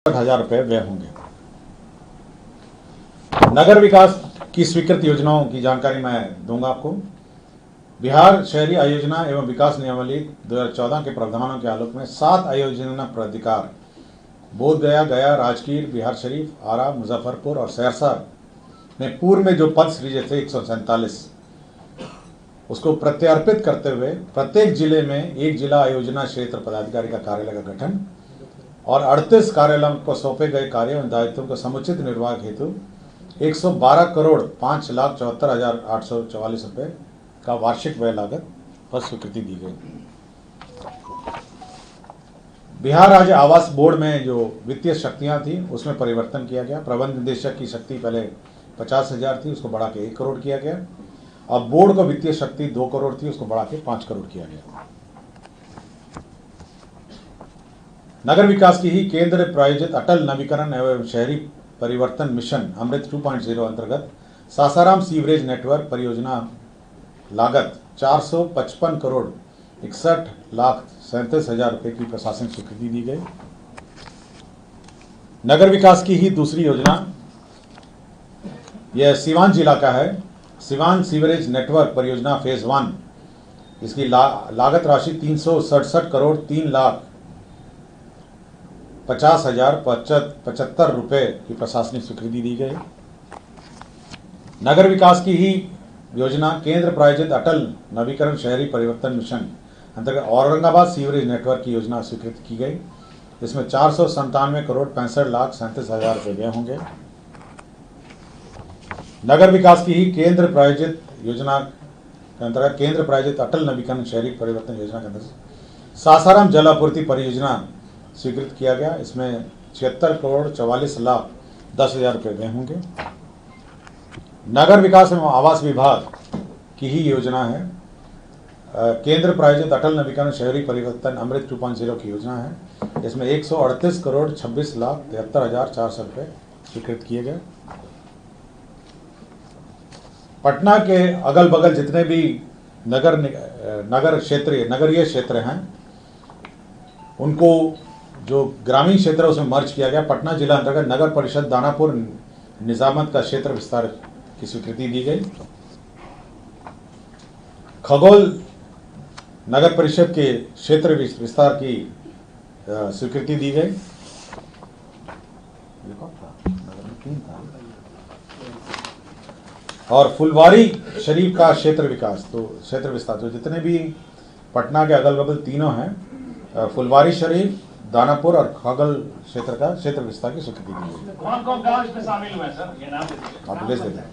60,000 रुपये व्यय होंगे। नगर विकास की स्वीकृत योजनाओं की जानकारी मैं दूंगा आपको। बिहार शहरी आयोजना एवं विकास नियमावली 2014 के प्रावधानों के आलोक में 7 आयोजना प्राधिकार बोधगया, गया, राजगीर, बिहार शरीफ, आरा, मुजफ्फरपुर और सहरसा में पूर्व में जो पद सृजे थे 147 उसको प्रत्यार्पित करते हुए प्रत्येक जिले में एक जिला आयोजना क्षेत्र पदाधिकारी का कार्यालय का गठन और 38 कार्यालयों को सौंपे गए कार्य एवं दायित्वों को समुचित निर्वाह हेतु 112 करोड़ 5,74,844 रुपये का वार्षिक व्यय लागत पर स्वीकृति दी गई। बिहार राज्य आवास बोर्ड में जो वित्तीय शक्तियां थी उसमें परिवर्तन किया गया। प्रबंध निदेशक की शक्ति पहले 50,000 थी, उसको बढ़ा के 1 करोड़ किया गया। अब बोर्ड को वित्तीय शक्ति 2 करोड़ थी, उसको बढ़ा के 5 करोड़ किया गया। नगर विकास की ही केंद्र प्रायोजित अटल नवीकरण एवं शहरी परिवर्तन मिशन अमृत 2.0 अंतर्गत सासाराम सीवरेज नेटवर्क परियोजना लागत 455 करोड़ 61,37,000 रुपये की प्रशासनिक स्वीकृति दी गई। नगर विकास की ही दूसरी योजना यह सीवान जिला का है। सीवान सीवरेज नेटवर्क परियोजना फेज 1, इसकी लागत राशि 367 करोड़ 3,50,075 रुपये की प्रशासनिक स्वीकृति दी गई। नगर विकास की ही योजना केंद्र प्रायोजित अटल नवीकरण शहरी परिवर्तन मिशन अंतर्गत औरंगाबाद सीवरेज नेटवर्क की योजना स्वीकृत की गई। इसमें 497 करोड़ 65,37,000 रुपये व्यय होंगे। नगर विकास की ही केंद्र प्रायोजित योजना के अंतर्गत केंद्र प्रायोजित अटल नवीकरण शहरी परिवर्तन योजना के अंतर्गत सासाराम जल आपूर्ति परियोजना स्वीकृत किया गया। इसमें 76 करोड़ 44,10,000 रुपये व्यय होंगे। नगर विकास एवं आवास विभाग की ही योजना है। केंद्र प्रायोजित अटल नवीकरण शहरी परिवर्तन अमृत 2.0 की योजना है। इसमें 138 करोड़ 26,73,400 रुपये स्वीकृत किए गए। पटना के अगल बगल जितने भी नगरीय क्षेत्र हैं उनको जो ग्रामीण क्षेत्र है उसमें मर्ज किया गया। पटना जिला अंतर्गत नगर परिषद दानापुर निजामत का क्षेत्र विस्तार की स्वीकृति दी गई। खगोल नगर परिषद के क्षेत्र विस्तार की स्वीकृति दी गई। और फुलवारी शरीफ का क्षेत्र विस्तार तो जितने भी पटना के अगल बगल तीनों हैं, फुलवारी शरीफ, दानापुर और खगल क्षेत्र का क्षेत्र विस्तार की स्वीकृति दी गई। कौन-कौन गांव इसमें शामिल हुए हैं सर? ये नाम आप लिस्ट देते हैं।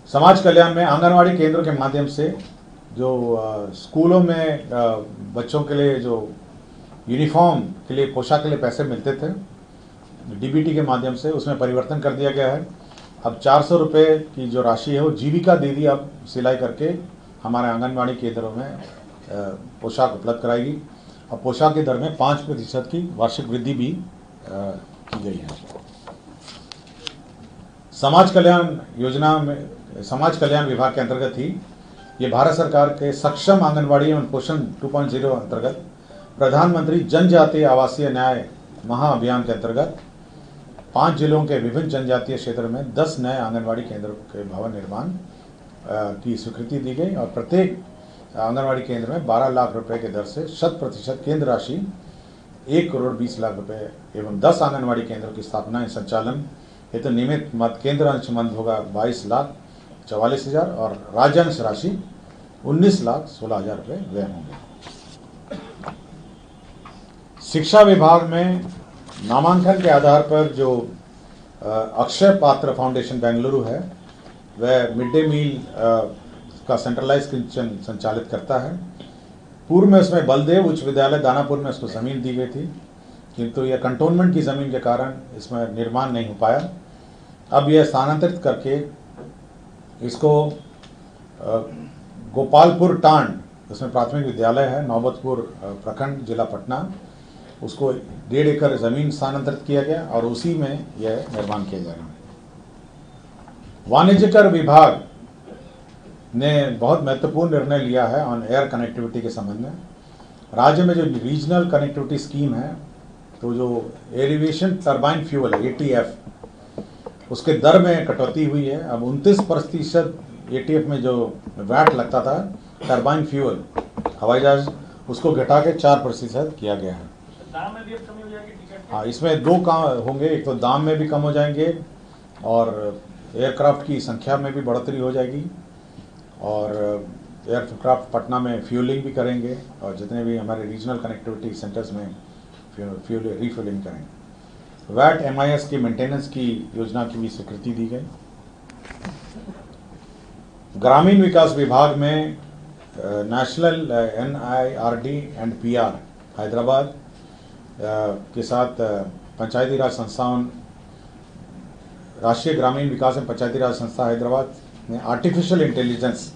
समाज कल्याण में आंगनवाड़ी केंद्रों के माध्यम से जो स्कूलों में बच्चों के लिए जो यूनिफॉर्म के लिए पोशाक के लिए पैसे मिलते थे डीबीटी के माध्यम से, उसमें परिवर्तन कर दिया गया है। अब 400 रुपये की जो राशि है वो जीविका दीदी अब सिलाई करके हमारे आंगनवाड़ी केंद्रों में पोशाक उपलब्ध कराएगी और पोशाक की दर में 5% की वार्षिक वृद्धि भी की गई है। समाज कल्याण योजना में समाज कल्याण विभाग के अंतर्गत ही ये भारत सरकार के सक्षम आंगनवाड़ी एवं पोषण 2.0 अंतर्गत प्रधानमंत्री जनजातीय आवासीय न्याय महाअभियान के अंतर्गत 5 जिलों के विभिन्न जनजातीय क्षेत्र में 10 नए आंगनवाड़ी केंद्रों के भवन निर्माण की स्वीकृति दी गई और प्रत्येक आंगनवाड़ी केंद्र में 12 लाख रुपए के दर से 100% केंद्र राशि 1 करोड़ 20 लाख रुपए एवं 10 आंगनवाड़ी केंद्रों की स्थापना संचालन हेतु नियमित मत केंद्र अंश मंद होगा 22,44,000 और राज्यांश राशि 19,16,000 रुपये व्यय होंगे। शिक्षा विभाग में नामांकन के आधार पर जो अक्षय पात्र फाउंडेशन बेंगलुरु है वह मिड डे मील का सेंट्रलाइज किचन संचालित करता है। पूर्व में उसमें बलदेव उच्च विद्यालय दानापुर में उसको ज़मीन दी गई थी, किंतु यह कंटोनमेंट की ज़मीन के कारण इसमें निर्माण नहीं हो पाया। अब यह स्थानांतरित करके इसको गोपालपुर टांड, उसमें प्राथमिक विद्यालय है, नौबतपुर प्रखंड जिला पटना, उसको 1.5 एकड़ ज़मीन स्थानांतरित किया गया और उसी में यह निर्माण किया जाएगा। वाणिज्य कर विभाग ने बहुत महत्वपूर्ण निर्णय लिया है ऑन एयर कनेक्टिविटी के संबंध में। राज्य में जो रीजनल कनेक्टिविटी स्कीम है, तो जो एलिवेशन टर्बाइन फ्यूल है ATF, उसके दर में कटौती हुई है। अब 29% ATF में जो वैट लगता था टर्बाइन फ्यूल हवाई जहाज, उसको घटा के 4% किया गया है। दाम में भी अब कमी हो जाएगी टिकट के? हाँ, इसमें दो काम होंगे, एक तो दाम में भी कम हो जाएंगे और एयरक्राफ्ट की संख्या में भी बढ़ोतरी हो जाएगी, और एयरक्राफ्ट पटना में फ्यूलिंग भी करेंगे और जितने भी हमारे रीजनल कनेक्टिविटी सेंटर्स में फ्यूल रिफ्यूलिंग करेंगे। वैट MIS की मेंटेनेंस की योजना की भी स्वीकृति दी गई। ग्रामीण विकास विभाग में national NIRD and PR Hyderabad के साथ पंचायती राज संस्थान, राष्ट्रीय ग्रामीण विकास एवं पंचायती राज संस्था हैदराबाद ने आर्टिफिशियल इंटेलिजेंस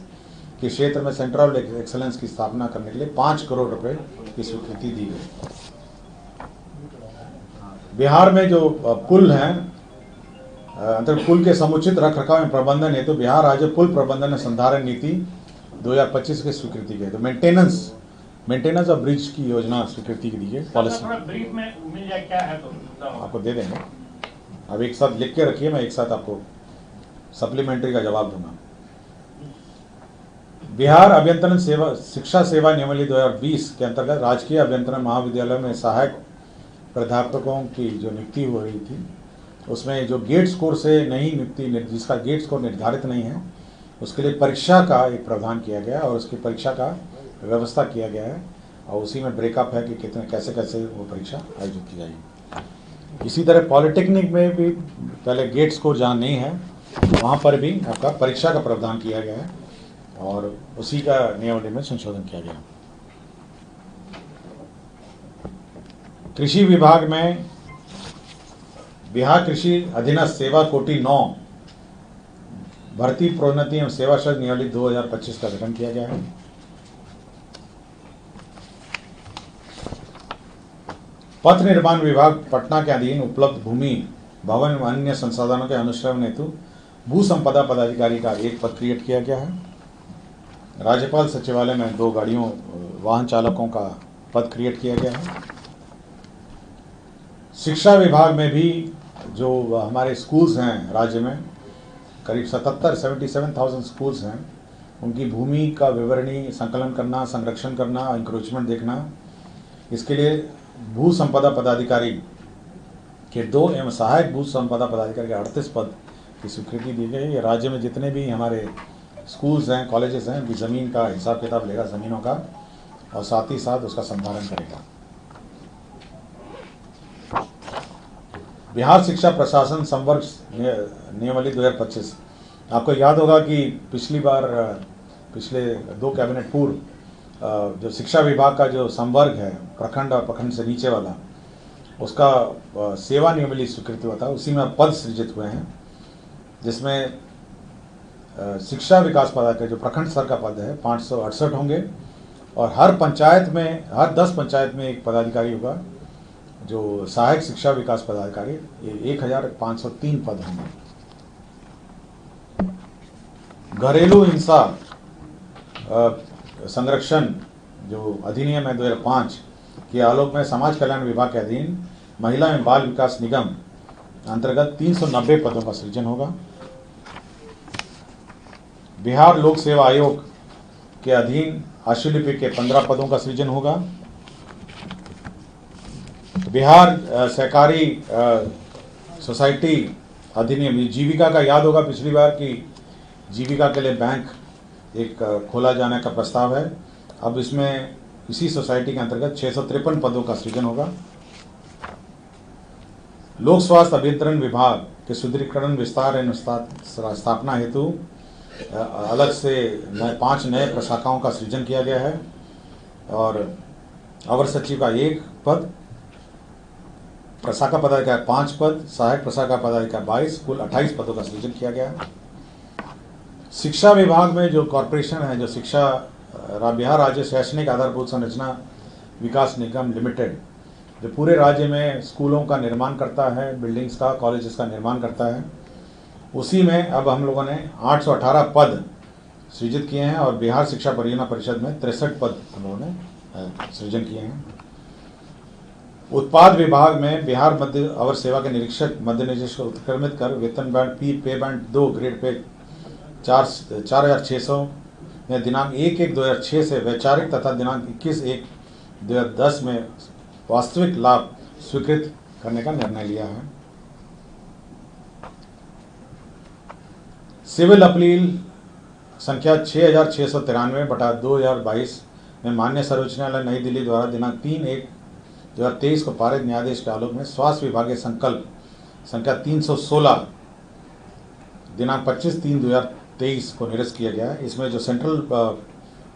के क्षेत्र में सेंटर ऑफ एक्सेलेंस की स्थापना करने के लिए 5 करोड़ रुपए की स्वीकृति दी गई। बिहार में जो पुल हैं, अंतर पुल के समुचित रख रखाव एवं प्रबंधन हेतु बिहार राज्य पुल प्रबंधन संधारण नीति 2025 की स्वीकृति गई। तो मेंटेनेंस ऑफ ब्रिज की योजना स्वीकृति की दी गई। पॉलिसी थोड़ा ब्रीफ में मिल जाए क्या है तो आपको दे देंगे। अब एक साथ लिख के रखिए, मैं एक साथ आपको सप्लीमेंट्री का जवाब दूंगा। बिहार अभियंत्रण सेवा शिक्षा सेवा नियमावली 2020 के अंतर्गत राजकीय अभियंत्रण महाविद्यालय में सहायक प्राध्यापकों की जो नियुक्ति हो रही थी, उसमें जो गेट स्कोर से नहीं नियुक्ति, जिसका गेट स्कोर निर्धारित नहीं है, उसके लिए परीक्षा का एक प्रावधान किया गया और उसकी परीक्षा का व्यवस्था किया गया है, और उसी में ब्रेकअप है कि कितने कैसे कैसे वो परीक्षा आयोजित की जाएगी। इसी तरह पॉलिटेक्निक में भी पहले गेट स्कोर जहाँ नहीं है वहाँ पर भी आपका परीक्षा का प्रावधान किया गया है और उसी का नियमावली में संशोधन किया गया। कृषि विभाग में बिहार कृषि अधीनस्थ सेवा कोटि 9 भर्ती प्रोन्नति एवं सेवा शुल्क नियमावली 2025 का गठन किया गया है। पथ निर्माण विभाग पटना के अधीन उपलब्ध भूमि, भवन एवं अन्य संसाधनों के अनुश्रवण हेतु भू संपदा पदाधिकारी का एक पद क्रिएट किया गया है। राज्यपाल सचिवालय में 2 गाड़ियों वाहन चालकों का पद क्रिएट किया गया है। शिक्षा विभाग में भी जो हमारे स्कूल्स हैं राज्य में, करीब 77,000 स्कूल्स हैं, उनकी भूमि का विवरणी संकलन करना, संरक्षण करना, इंक्रोचमेंट देखना, इसके लिए भू संपदा पदाधिकारी के 2 एवं सहायक भू संपदा पदाधिकारी के 38 पद की स्वीकृति दी गई। ये राज्य में जितने भी हमारे स्कूल्स हैं, कॉलेजेस हैं, ज़मीन का हिसाब किताब लेगा, ज़मीनों का, और साथ ही साथ उसका संधारण करेगा। बिहार शिक्षा प्रशासन संवर्ग नियमावली 2025, आपको याद होगा कि पिछले 2 कैबिनेट पूर्व जो शिक्षा विभाग का जो संवर्ग है, प्रखंड और प्रखंड से नीचे वाला, उसका सेवा नियमावली स्वीकृत हुआ था, उसी में पद सृजित हुए हैं, जिसमें शिक्षा विकास पदाधिकारी जो प्रखंड स्तर का पद है 568 होंगे, और हर 10 पंचायत में एक पदाधिकारी होगा जो सहायक शिक्षा विकास पदाधिकारी, 1503 पद होंगे। घरेलू हिंसा संरक्षण जो अधिनियम है 2005 के आलोक में समाज कल्याण विभाग के अधीन महिला एवं बाल विकास निगम अंतर्गत 390 पदों का सृजन होगा। बिहार लोक सेवा आयोग के अधीन आशुलिपि के 15 पदों का सृजन होगा। बिहार सहकारी सोसाइटी अधिनियम, जीविका का याद होगा पिछली बार की जीविका के लिए बैंक एक खोला जाने का प्रस्ताव है। अब इसमें इसी सोसाइटी के अंतर्गत 653 पदों का सृजन होगा। लोक स्वास्थ्य अभियंत्रण विभाग के सुदृढ़ीकरण, विस्तार एवं स्थापना हेतु अलग से 5 नए प्रशाखाओं का सृजन किया गया है, और अवर सचिव का 1 पद, प्रशाखा पदाधिकारी 5 पद, सहायक प्रशाखा पदाधिकारी 22, कुल 28 पदों का सृजन किया गया है। शिक्षा विभाग में जो कॉरपोरेशन है, जो बिहार राज्य शैक्षणिक आधारभूत संरचना विकास निगम लिमिटेड, जो पूरे राज्य में स्कूलों का निर्माण करता है, बिल्डिंग्स का, कॉलेजेस का निर्माण करता है, उसी में अब हम लोगों ने 818 पद सृजित किए हैं, और बिहार शिक्षा परियोजना परिषद में 63 पद हम लोगों ने सृजन किए हैं। उत्पाद विभाग में बिहार मध्य अवर सेवा के निरीक्षक मध्य निर्देश को उत्क्रमित कर वेतन बैंड पे बैंड 2 ग्रेड पे 4,600 में दिनांक 1/1/2006 से वैचारिक तथा दिनांक 21/1/2010 में वास्तविक लाभ स्वीकृत करने का निर्णय लिया है। सिविल अपील संख्या 6693/2022 में माननीय सर्वोच्च न्यायालय नई दिल्ली द्वारा दिनांक 3/1/2023 को पारित न्यायाधीश के आलोक में स्वास्थ्य विभागीय संकल्प संख्या 316 दिनांक 25/3/2023 को निरस्त किया गया है। इसमें जो सेंट्रल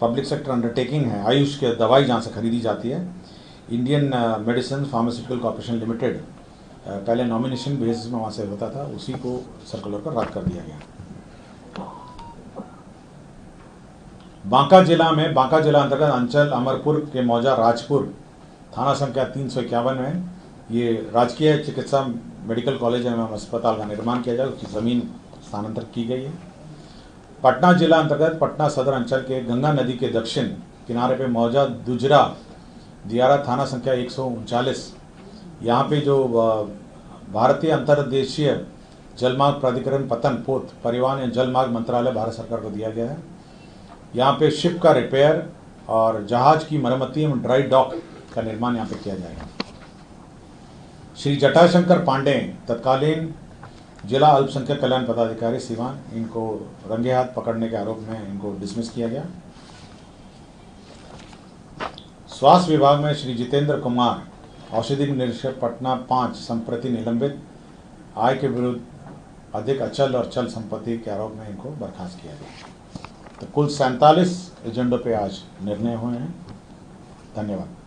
पब्लिक सेक्टर अंडरटेकिंग है, आयुष के दवाई जहाँ से खरीदी जाती है, Indian medicine pharmaceutical corporation limited, पहले नॉमिनेशन बेसिस में वहाँ से होता था, उसी को सर्कुलर पर रद्द कर दिया गया। बांका जिला अंतर्गत अंचल अमरपुर के मौजा राजपुर थाना संख्या 351 में ये राजकीय चिकित्सा मेडिकल कॉलेज एवं अस्पताल का निर्माण किया जाए, उसकी ज़मीन स्थानांतरित की गई है। पटना जिला अंतर्गत पटना सदर अंचल के गंगा नदी के दक्षिण किनारे पे मौजा दुजरा दियारा थाना संख्या 139, यहाँ पे जो भारतीय अंतर्देशीय जलमार्ग प्राधिकरण पतन पोत परिवहन एवं जलमार्ग मंत्रालय भारत सरकार को दिया गया है। यहाँ पे शिप का रिपेयर और जहाज की मरम्मती एवं ड्राई डॉक का निर्माण यहाँ पे किया जाएगा। श्री जटाशंकर पांडे तत्कालीन जिला अल्पसंख्यक कल्याण पदाधिकारी सीवान, इनको रंगे हाथ पकड़ने के आरोप में इनको डिसमिस किया गया। स्वास्थ्य विभाग में श्री जितेंद्र कुमार औषधि निरीक्षक पटना 5 संप्रति निलंबित, आय के विरुद्ध अधिक अचल और चल संपत्ति के आरोप में इनको बर्खास्त किया गया। तो कुल 47 एजेंडों पे आज निर्णय हुए हैं। धन्यवाद।